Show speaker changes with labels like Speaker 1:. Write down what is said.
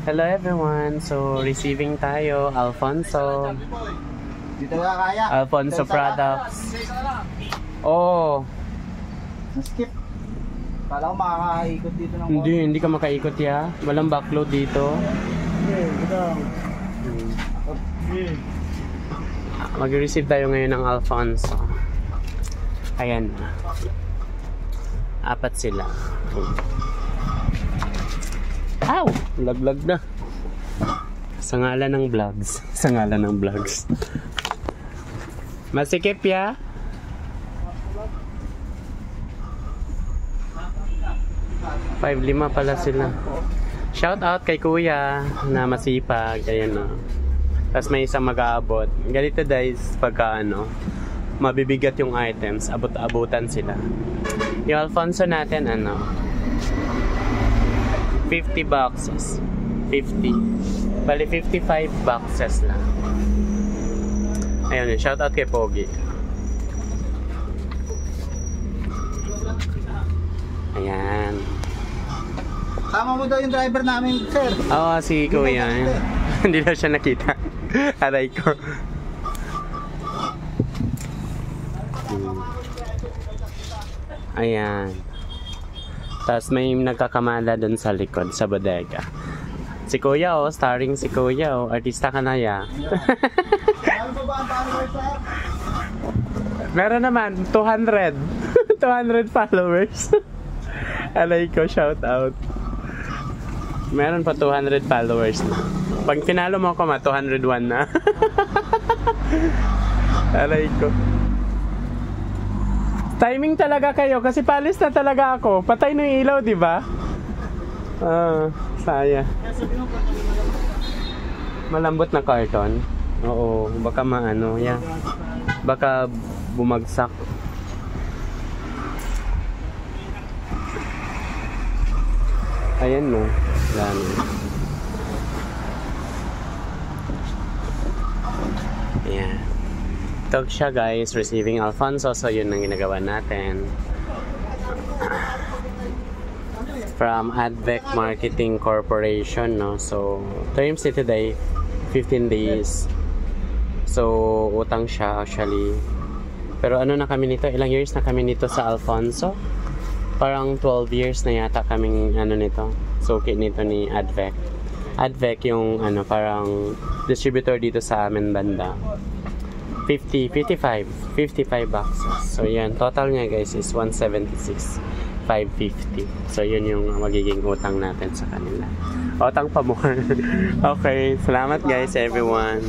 Speaker 1: Hello everyone. So, receiving tayo. Alfonso.
Speaker 2: Dito na kaya.
Speaker 1: Alfonso Products. Oh.
Speaker 2: Skip. Kala ko makakaikot dito ng
Speaker 1: Hindi ka makaikot ya. Walang backload dito. Mag-receive tayo ngayon ng Alfonso. Ayan. 4 sila. Ow! Laglag na. Sa ngalan ng vlogs. Sa ngalan ng vlogs. Masikip ya? ₱5.5 pala sila. Shout out kay kuya na masipag. Ayan o. Tapos may isang mag-aabot. Ganito guys, pagka mabibigat yung items, abot-abutan sila. Yung Alfonso natin, 50 boxes. 50. Bali, 55 boxes lang. Ayun, shout out kay Pogi. Ayan.
Speaker 2: Tama mo daw yung driver namin, sir.
Speaker 1: Oo, si kuya. Hindi daw siya nakita. Aray ko. Ayan. Tapos may nagkakamala dun sa likod, sa bodega. Si kuya starring si kuya artista ka na ya. Meron naman, 200. 200 followers. Alay ko, shout out. Meron pa 200 followers na. Pag tinalo mo ako 201 na. Alay ko. Timing talaga kayo kasi palis na talaga ako. Patay na yung ilaw, di ba? Saya. Malambot na karton. Oo, baka yan. Baka bumagsak. Ayan no. Dami. Ayan. Ito siya guys, receiving Alfonso. So yun ang ginagawa natin. From Advec Marketing Corporation, no? So, terms ni today, 15 days. So, utang siya actually. Pero ano na kami nito? Ilang years na kami nito sa Alfonso? Parang 12 years na yata kaming nito. Suki nito ni Advec. Advec yung parang distributor dito sa amin banda. 55 boxes. So yan, total niya guys is 176,550. So yun yung magiging utang natin sa kanila. Utang pa more. Okay, salamat guys everyone.